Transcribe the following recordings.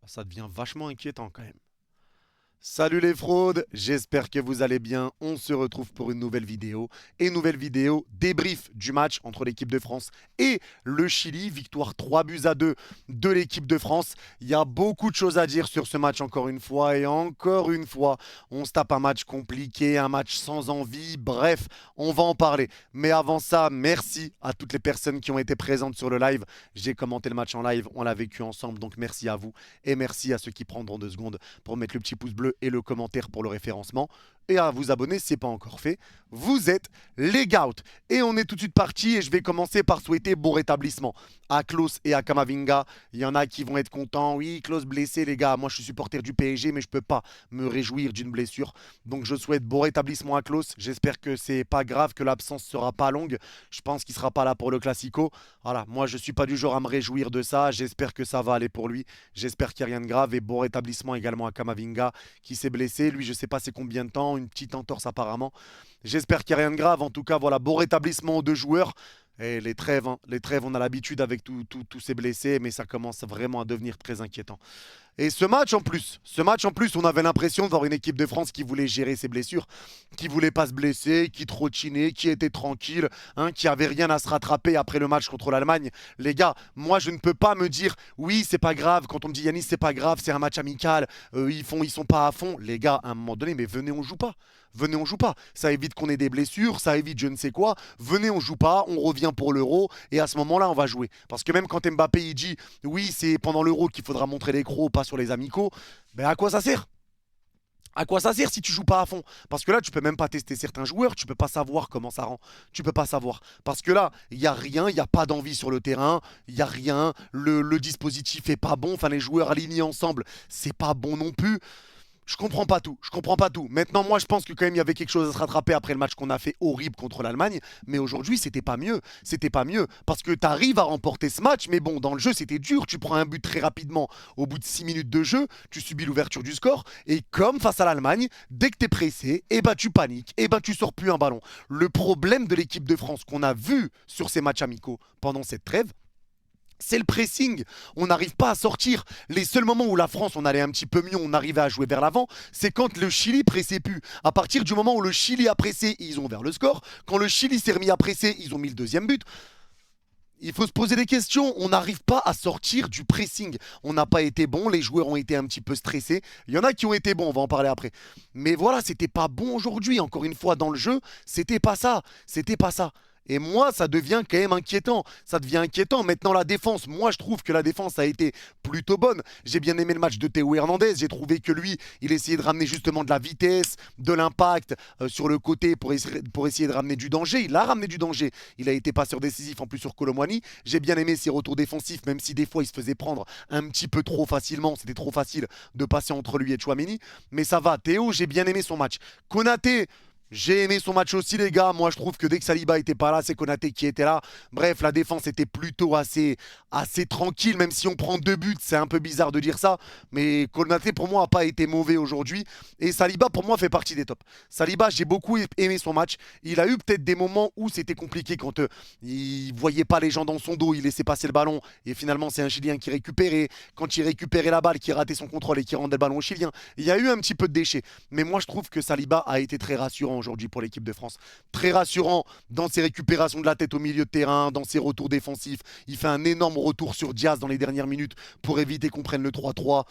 Ça devient vachement inquiétant quand même. Salut les fraudes, j'espère que vous allez bien. On se retrouve pour une nouvelle vidéo. Et nouvelle vidéo débrief du match entre l'équipe de France et le Chili. Victoire 3 buts à 2 de l'équipe de France. Il y a beaucoup de choses à dire sur ce match encore une fois. Et encore une fois, on se tape un match compliqué, un match sans envie. Bref, on va en parler. Mais avant ça, merci à toutes les personnes qui ont été présentes sur le live. J'ai commenté le match en live, on l'a vécu ensemble. Donc merci à vous. Et merci à ceux qui prendront 2 secondes pour mettre le petit pouce bleu et le commentaire pour le référencement. Et à vous abonner si ce n'est pas encore fait. Vous êtes les Gauts. Et on est tout de suite parti et je vais commencer par souhaiter bon rétablissement à Klaus et à Kamavinga. Il y en a qui vont être contents. Oui, Klaus blessé les gars. Moi je suis supporter du PSG mais je ne peux pas me réjouir d'une blessure. Donc je souhaite bon rétablissement à Klaus. J'espère que c'est pas grave, que l'absence sera pas longue. Je pense qu'il sera pas là pour le Classico. Voilà, moi je suis pas du genre à me réjouir de ça. J'espère que ça va aller pour lui. J'espère qu'il n'y a rien de grave. Et bon rétablissement également à Kamavinga qui s'est blessé. Lui, je sais pas c'est combien de temps, une petite entorse apparemment. J'espère qu'il n'y a rien de grave. En tout cas, voilà, bon rétablissement aux 2 joueurs. Et les trêves, on a l'habitude avec tous ces blessés, mais ça commence vraiment à devenir très inquiétant. Et ce match en plus, on avait l'impression de voir une équipe de France qui voulait gérer ses blessures, qui voulait pas se blesser, qui trottinait, qui était tranquille, hein, qui avait rien à se rattraper après le match contre l'Allemagne. Les gars, moi je ne peux pas me dire oui c'est pas grave. Quand on me dit Yanis c'est pas grave, c'est un match amical, ils sont pas à fond. Les gars, à un moment donné, mais venez on joue pas. Venez, on joue pas. Ça évite qu'on ait des blessures, ça évite je ne sais quoi. Venez, on joue pas, on revient pour l'Euro et à ce moment-là, on va jouer. Parce que même quand Mbappé il dit oui, c'est pendant l'Euro qu'il faudra montrer les crocs, pas sur les amicaux, ben à quoi ça sert? À quoi ça sert si tu joues pas à fond? Parce que là, tu peux même pas tester certains joueurs, tu peux pas savoir comment ça rend. Tu peux pas savoir. Parce que là, il y a rien, il y a pas d'envie sur le terrain, il y a rien, le dispositif est pas bon, enfin les joueurs alignés ensemble, c'est pas bon non plus. Je comprends pas tout. Je comprends pas tout. Maintenant, moi, je pense que quand même, il y avait quelque chose à se rattraper après le match qu'on a fait horrible contre l'Allemagne. Mais aujourd'hui, c'était pas mieux. C'était pas mieux. Parce que tu arrives à remporter ce match. Mais bon, dans le jeu, c'était dur. Tu prends un but très rapidement. Au bout de 6 minutes de jeu, tu subis l'ouverture du score. Et comme face à l'Allemagne, dès que tu es pressé, eh ben, tu paniques. Eh ben, tu sors plus un ballon. Le problème de l'équipe de France qu'on a vu sur ces matchs amicaux pendant cette trêve, c'est le pressing. On n'arrive pas à sortir. Les seuls moments où la France, on allait un petit peu mieux, on arrivait à jouer vers l'avant, c'est quand le Chili pressait plus. À partir du moment où le Chili a pressé, ils ont ouvert le score. Quand le Chili s'est remis à presser, ils ont mis le deuxième but. Il faut se poser des questions. On n'arrive pas à sortir du pressing. On n'a pas été bon. Les joueurs ont été un petit peu stressés. Il y en a qui ont été bons. On va en parler après. Mais voilà, c'était pas bon aujourd'hui. Encore une fois, dans le jeu, c'était pas ça. C'était pas ça. Et moi, ça devient quand même inquiétant. Ça devient inquiétant. Maintenant, la défense, moi, je trouve que la défense a été plutôt bonne. J'ai bien aimé le match de Théo Hernandez. J'ai trouvé que lui, il essayait de ramener justement de la vitesse, de l'impact sur le côté pour essayer de ramener du danger. Il a ramené du danger. Il a été passeur décisif en plus sur Colomwani. J'ai bien aimé ses retours défensifs, même si des fois, il se faisait prendre un petit peu trop facilement. C'était trop facile de passer entre lui et Chouameni. Mais ça va. Théo, j'ai bien aimé son match. Konaté, j'ai aimé son match aussi, les gars. Moi, je trouve que dès que Saliba était pas là, c'est Konaté qui était là. Bref, la défense était plutôt assez tranquille, même si on prend 2 buts. C'est un peu bizarre de dire ça. Mais Konaté, pour moi, n'a pas été mauvais aujourd'hui. Et Saliba, pour moi, fait partie des tops. Saliba, j'ai beaucoup aimé son match. Il a eu peut-être des moments où c'était compliqué quand il voyait pas les gens dans son dos. Il laissait passer le ballon. Et finalement, c'est un Chilien qui récupérait. Quand il récupérait la balle, qui ratait son contrôle et qui rendait le ballon au Chilien. Il y a eu un petit peu de déchets. Mais moi, je trouve que Saliba a été très rassurant aujourd'hui pour l'équipe de France. Très rassurant dans ses récupérations de la tête au milieu de terrain, dans ses retours défensifs. Il fait un énorme retour sur Diaz dans les dernières minutes pour éviter qu'on prenne le 3-3.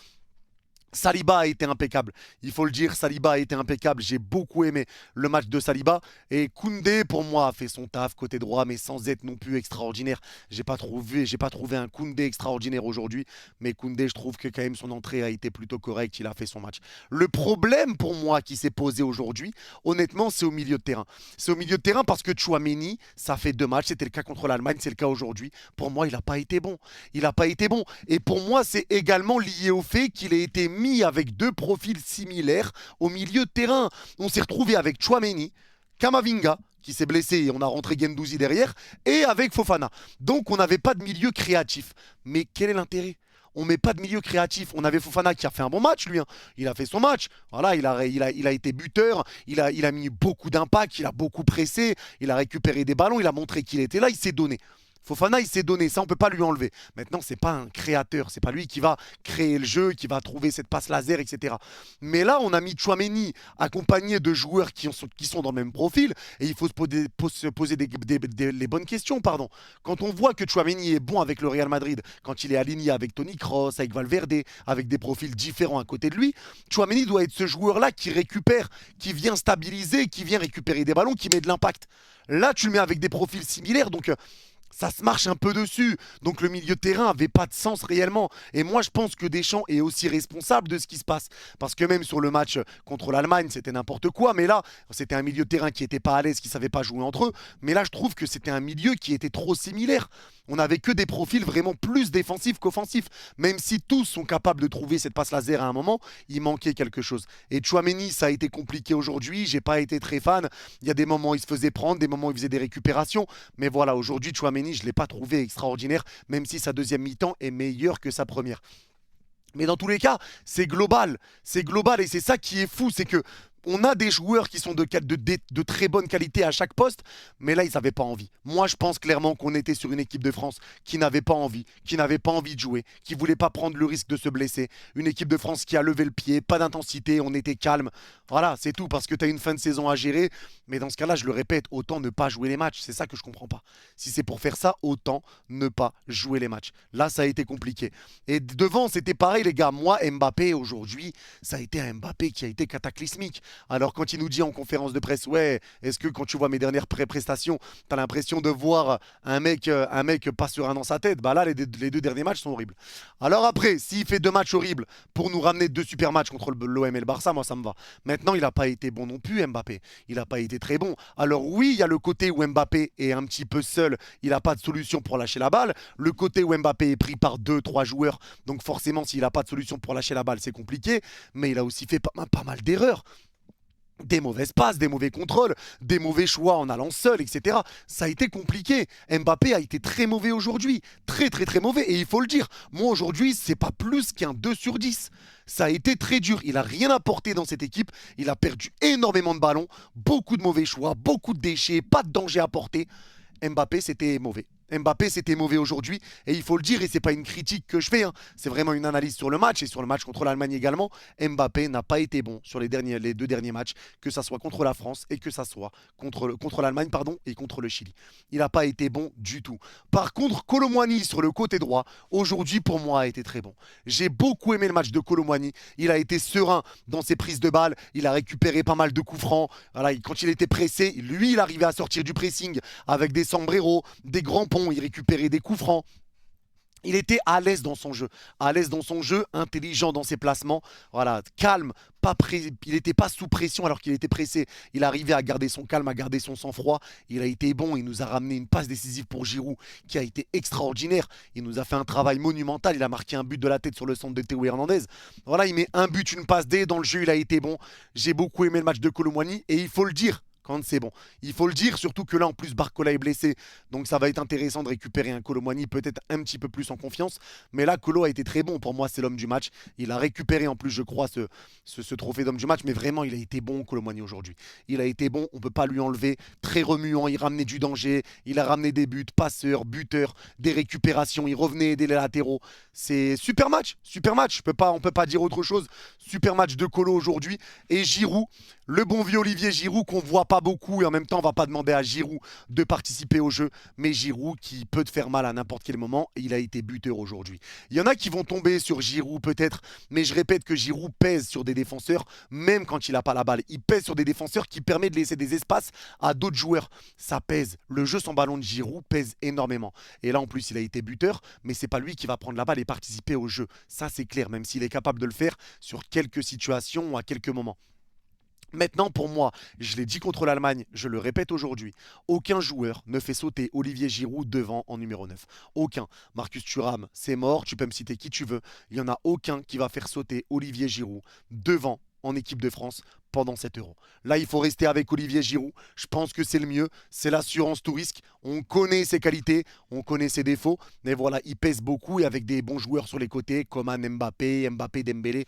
Saliba a été impeccable. Il faut le dire, Saliba a été impeccable. J'ai beaucoup aimé le match de Saliba. Et Koundé, pour moi, a fait son taf côté droit, mais sans être non plus extraordinaire. J'ai pas trouvé un Koundé extraordinaire aujourd'hui. Mais Koundé, je trouve que quand même son entrée a été plutôt correcte. Il a fait son match. Le problème pour moi qui s'est posé aujourd'hui, honnêtement, c'est au milieu de terrain. C'est au milieu de terrain parce que Chouameni, ça fait 2 matchs. C'était le cas contre l'Allemagne, c'est le cas aujourd'hui. Pour moi, il n'a pas été bon. Il n'a pas été bon. Et pour moi, c'est également lié au fait qu'il ait été mis avec 2 profils similaires au milieu de terrain. On s'est retrouvé avec Chouameni, Kamavinga, qui s'est blessé et on a rentré Gendouzi derrière, et avec Fofana. Donc on n'avait pas de milieu créatif. Mais quel est l'intérêt? On met pas de milieu créatif. On avait Fofana qui a fait un bon match, lui, hein. Il a fait son match. Voilà, il a été buteur. Il a mis beaucoup d'impact. Il a beaucoup pressé. Il a récupéré des ballons. Il a montré qu'il était là. Il s'est donné. Fofana, il s'est donné, ça on peut pas lui enlever. Maintenant, c'est pas un créateur, c'est pas lui qui va créer le jeu, qui va trouver cette passe laser, etc. Mais là, on a mis Tchouaméni accompagné de joueurs qui sont dans le même profil, et il faut se poser les bonnes questions, pardon. Quand on voit que Tchouaméni est bon avec le Real Madrid, quand il est aligné avec Toni Kroos, avec Valverde, avec des profils différents à côté de lui, Tchouaméni doit être ce joueur-là qui récupère, qui vient stabiliser, qui vient récupérer des ballons, qui met de l'impact. Là, tu le mets avec des profils similaires, donc ça se marche un peu dessus. Donc le milieu de terrain n'avait pas de sens réellement. Et moi, je pense que Deschamps est aussi responsable de ce qui se passe. Parce que même sur le match contre l'Allemagne, c'était n'importe quoi. Mais là, c'était un milieu de terrain qui n'était pas à l'aise, qui ne savait pas jouer entre eux. Mais là, je trouve que c'était un milieu qui était trop similaire. On n'avait que des profils vraiment plus défensifs qu'offensifs. Même si tous sont capables de trouver cette passe laser à un moment, il manquait quelque chose. Et Tchouaméni, ça a été compliqué aujourd'hui. J'ai pas été très fan. Il y a des moments où il se faisait prendre, des moments où il faisait des récupérations. Mais voilà, aujourd'hui, Tchouaméni, je ne l'ai pas trouvé extraordinaire, même si sa deuxième mi-temps est meilleure que sa première. Mais dans tous les cas, c'est global. C'est global et c'est ça qui est fou, c'est que on a des joueurs qui sont de très bonne qualité à chaque poste, mais là, ils n'avaient pas envie. Moi, je pense clairement qu'on était sur une équipe de France qui n'avait pas envie, de jouer, qui ne voulait pas prendre le risque de se blesser. Une équipe de France qui a levé le pied, pas d'intensité, on était calme. Voilà, c'est tout, parce que tu as une fin de saison à gérer. Mais dans ce cas-là, je le répète, autant ne pas jouer les matchs. C'est ça que je ne comprends pas. Si c'est pour faire ça, autant ne pas jouer les matchs. Là, ça a été compliqué. Et devant, c'était pareil, les gars. Moi, Mbappé, aujourd'hui, ça a été un Mbappé qui a été cataclysmique. Alors quand il nous dit en conférence de presse, ouais, est-ce que quand tu vois mes dernières prestations, tu as l'impression de voir un mec pas serein dans sa tête? Bah là, les deux derniers matchs sont horribles. Alors après, s'il fait deux matchs horribles pour nous ramener deux super matchs contre l'OM et le Barça, moi ça me va. Maintenant, il n'a pas été bon non plus, Mbappé. Il n'a pas été très bon. Alors oui, il y a le côté où Mbappé est un petit peu seul, il n'a pas de solution pour lâcher la balle. Le côté où Mbappé est pris par deux, trois joueurs, donc forcément, s'il n'a pas de solution pour lâcher la balle, c'est compliqué. Mais il a aussi fait pas mal d'erreurs. Des mauvaises passes, des mauvais contrôles, des mauvais choix en allant seul, etc. Ça a été compliqué. Mbappé a été très mauvais aujourd'hui. Très, très, très mauvais. Et il faut le dire, moi aujourd'hui, c'est pas plus qu'un 2 sur 10. Ça a été très dur. Il n'a rien apporté dans cette équipe. Il a perdu énormément de ballons, beaucoup de mauvais choix, beaucoup de déchets, pas de danger apporté. Mbappé, c'était mauvais. Mbappé, c'était mauvais aujourd'hui. Et il faut le dire, et ce n'est pas une critique que je fais, hein. C'est vraiment une analyse sur le match et sur le match contre l'Allemagne également. Mbappé n'a pas été bon sur les deux derniers matchs, que ça soit contre la France et que ça soit contre l'Allemagne et contre le Chili. Il n'a pas été bon du tout. Par contre, Kolo Muani sur le côté droit, aujourd'hui pour moi a été très bon. J'ai beaucoup aimé le match de Kolo Muani. Il a été serein dans ses prises de balles. Il a récupéré pas mal de coups francs. Voilà, quand il était pressé, lui, il arrivait à sortir du pressing avec des sombreros, des grands ponts. Il récupérait des coups francs. Il était à l'aise dans son jeu, intelligent dans ses placements, voilà, calme, il n'était pas sous pression alors qu'il était pressé. Il arrivait à garder son calme, à garder son sang-froid. Il a été bon, il nous a ramené une passe décisive pour Giroud qui a été extraordinaire. Il nous a fait un travail monumental, il a marqué un but de la tête sur le centre de Théo Hernandez. Voilà, il met un but, une passe D dans le jeu, il a été bon. J'ai beaucoup aimé le match de Kolo Muani et il faut le dire. Quand c'est bon. Il faut le dire, surtout que là, en plus, Barcola est blessé. Donc, ça va être intéressant de récupérer un Kolo Muani peut-être un petit peu plus en confiance. Mais là, Kolo a été très bon. Pour moi, c'est l'homme du match. Il a récupéré, en plus, je crois, ce trophée d'homme du match. Mais vraiment, il a été bon, Kolo Muani, aujourd'hui. Il a été bon. On ne peut pas lui enlever. Très remuant. Il ramenait du danger. Il a ramené des buts, passeurs, buteurs, des récupérations. Il revenait aider les latéraux. C'est super match. Super match. On ne peut pas dire autre chose. Super match de Kolo aujourd'hui. Et Giroud, le bon vieux Olivier Giroud qu'on voit pas beaucoup et en même temps on va pas demander à Giroud de participer au jeu, mais Giroud qui peut te faire mal à n'importe quel moment et il a été buteur aujourd'hui. Il y en a qui vont tomber sur Giroud peut-être, mais je répète que Giroud pèse sur des défenseurs même quand il n'a pas la balle. Il pèse sur des défenseurs qui permettent de laisser des espaces à d'autres joueurs. Ça pèse. Le jeu sans ballon de Giroud pèse énormément. Et là en plus il a été buteur, mais c'est pas lui qui va prendre la balle et participer au jeu. Ça c'est clair, même s'il est capable de le faire sur quelques situations ou à quelques moments. Maintenant, pour moi, je l'ai dit contre l'Allemagne, je le répète aujourd'hui, aucun joueur ne fait sauter Olivier Giroud devant en numéro 9. Aucun. Marcus Thuram, c'est mort, tu peux me citer qui tu veux. Il n'y en a aucun qui va faire sauter Olivier Giroud devant en équipe de France pendant cet Euro. Là, il faut rester avec Olivier Giroud. Je pense que c'est le mieux. C'est l'assurance tout risque. On connaît ses qualités, on connaît ses défauts. Mais voilà, il pèse beaucoup et avec des bons joueurs sur les côtés, comme Mbappé, Dembélé.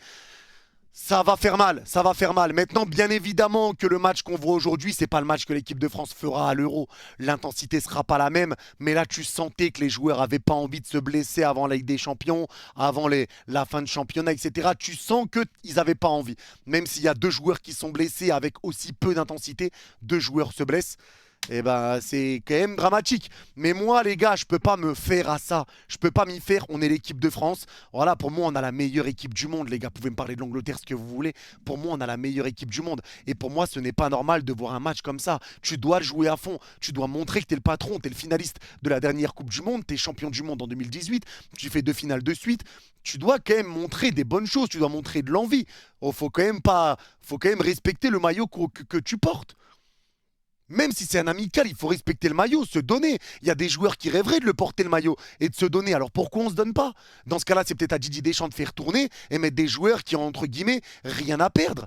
Ça va faire mal, ça va faire mal. Maintenant, bien évidemment que le match qu'on voit aujourd'hui, c'est pas le match que l'équipe de France fera à l'Euro. L'intensité sera pas la même, mais là, tu sentais que les joueurs avaient pas envie de se blesser avant la Ligue des Champions, avant la fin de championnat, etc. Tu sens qu'ils avaient pas envie. Même s'il y a deux joueurs qui sont blessés avec aussi peu d'intensité, deux joueurs se blessent. Eh ben, c'est quand même dramatique. Mais moi, les gars, je peux pas me faire à ça. Je peux pas m'y faire. On est l'équipe de France. Voilà, pour moi, on a la meilleure équipe du monde. Les gars, vous pouvez me parler de l'Angleterre, ce que vous voulez. Pour moi, on a la meilleure équipe du monde. Et pour moi, ce n'est pas normal de voir un match comme ça. Tu dois le jouer à fond. Tu dois montrer que tu es le patron. Tu es le finaliste de la dernière Coupe du Monde. Tu es champion du monde en 2018. Tu fais deux finales de suite. Tu dois quand même montrer des bonnes choses. Tu dois montrer de l'envie. Oh, faut quand même pas, faut quand même respecter le maillot que tu portes. Même si c'est un amical, il faut respecter le maillot, se donner. Il y a des joueurs qui rêveraient de le porter le maillot et de se donner. Alors pourquoi on ne se donne pas? Dans ce cas-là, c'est peut-être à Didier Deschamps de faire tourner et mettre des joueurs qui ont, entre guillemets, rien à perdre.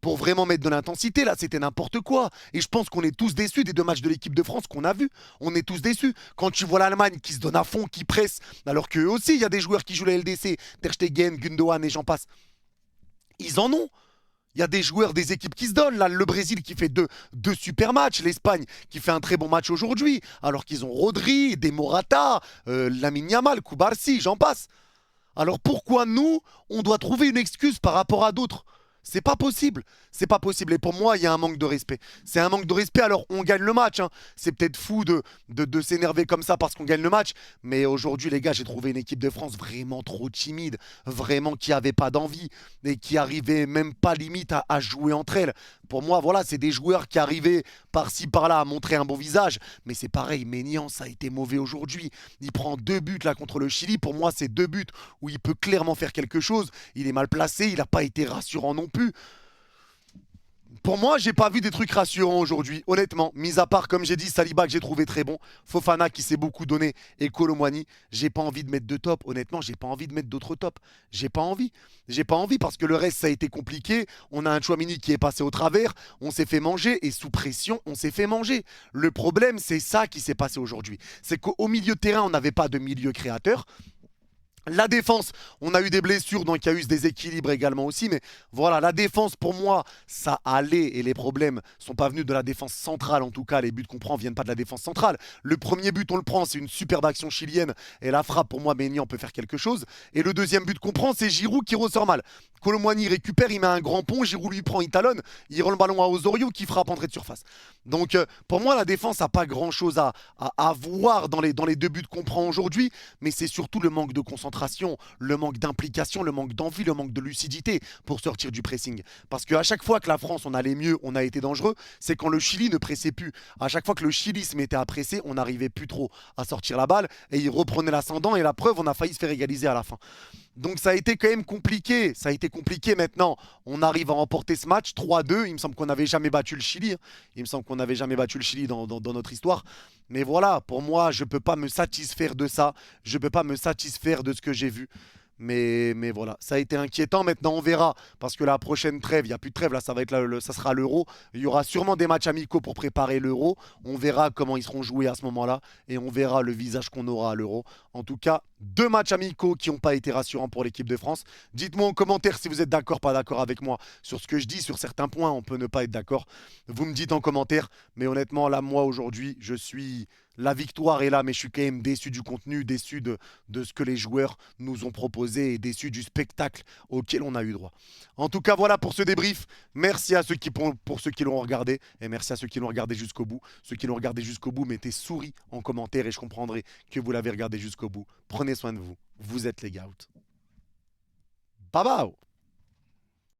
Pour vraiment mettre de l'intensité, là, c'était n'importe quoi. Et je pense qu'on est tous déçus des deux matchs de l'équipe de France qu'on a vus. On est tous déçus. Quand tu vois l'Allemagne qui se donne à fond, qui presse, alors qu'eux aussi, il y a des joueurs qui jouent la LDC, Ter Stegen, Gundogan et j'en passe. Ils en ont. Il y a des joueurs des équipes qui se donnent. Là, le Brésil qui fait deux super matchs. L'Espagne qui fait un très bon match aujourd'hui. Alors qu'ils ont Rodri, des Morata, Lamine Yamal, Koubarsi, j'en passe. Alors pourquoi nous, on doit trouver une excuse par rapport à d'autres? C'est pas possible. C'est pas possible. Et pour moi, il y a un manque de respect. C'est un manque de respect. Alors, on gagne le match, hein. C'est peut-être fou de s'énerver comme ça parce qu'on gagne le match. Mais aujourd'hui, les gars, j'ai trouvé une équipe de France vraiment trop timide. Vraiment qui avait pas d'envie. Et qui arrivait même pas limite à jouer entre elles. Pour moi, voilà, c'est des joueurs qui arrivaient par-ci, par-là à montrer un bon visage. Mais c'est pareil, Maignan, ça a été mauvais aujourd'hui. Il prend deux buts là contre le Chili. Pour moi, c'est deux buts où il peut clairement faire quelque chose. Il est mal placé. Il n'a pas été rassurant non plus. Pour moi, j'ai pas vu des trucs rassurants aujourd'hui, honnêtement. Mis à part, comme j'ai dit, Saliba que j'ai trouvé très bon, Fofana qui s'est beaucoup donné et Kolo Muani, j'ai pas envie de mettre de top. Honnêtement, j'ai pas envie de mettre d'autres tops. J'ai pas envie. J'ai pas envie parce que le reste, ça a été compliqué. On a un Chouamini qui est passé au travers, on s'est fait manger et sous pression, on s'est fait manger. Le problème, c'est ça qui s'est passé aujourd'hui. C'est qu'au milieu de terrain, on n'avait pas de milieu créateur. La défense, on a eu des blessures, donc il y a eu ce déséquilibre également aussi. Mais voilà, la défense, pour moi, ça allait. Et les problèmes ne sont pas venus de la défense centrale. En tout cas, les buts qu'on prend ne viennent pas de la défense centrale. Le premier but, on le prend, c'est une superbe action chilienne. Et la frappe, pour moi, Maignan peut faire quelque chose. Et le deuxième but qu'on prend, c'est Giroud qui ressort mal. Kolo Muani récupère, il met un grand pont. Giroud lui prend, il talonne. Il rend le ballon à Osorio qui frappe entrée de surface. Donc, pour moi, la défense n'a pas grand-chose à voir dans les deux buts qu'on prend aujourd'hui. Mais c'est surtout le manque de concentration, le manque d'implication, le manque d'envie, le manque de lucidité pour sortir du pressing. Parce qu'à chaque fois que la France, on allait mieux, on a été dangereux, c'est quand le Chili ne pressait plus. À chaque fois que le Chili se mettait à presser, on n'arrivait plus trop à sortir la balle et il reprenait l'ascendant et la preuve, on a failli se faire égaliser à la fin. Donc ça a été quand même compliqué. Ça a été compliqué maintenant. On arrive à remporter ce match 3-2. Il me semble qu'on n'avait jamais battu le Chili. Il me semble qu'on n'avait jamais battu le Chili dans notre histoire. Mais voilà, pour moi, je ne peux pas me satisfaire de ça. Je ne peux pas me satisfaire de ce que j'ai vu. Mais voilà, ça a été inquiétant. Maintenant, on verra. Parce que la prochaine trêve, il n'y a plus de trêve. Là, ça va être ça sera l'Euro. Il y aura sûrement des matchs amicaux pour préparer l'Euro. On verra comment ils seront joués à ce moment-là. Et on verra le visage qu'on aura à l'Euro. En tout cas, deux matchs amicaux qui n'ont pas été rassurants pour l'équipe de France. Dites-moi en commentaire si vous êtes d'accord, pas d'accord avec moi sur ce que je dis. Sur certains points, on peut ne pas être d'accord. Vous me dites en commentaire. Mais honnêtement, là, moi, aujourd'hui, je suis... La victoire est là, mais je suis quand même déçu du contenu, déçu de ce que les joueurs nous ont proposé et déçu du spectacle auquel on a eu droit. En tout cas, voilà pour ce débrief. Merci à ceux pour ceux qui l'ont regardé et merci à ceux qui l'ont regardé jusqu'au bout. Ceux qui l'ont regardé jusqu'au bout, mettez souris en commentaire et je comprendrai que vous l'avez regardé jusqu'au bout. Prenez soin de vous. Vous êtes les Gouts. Bye bye.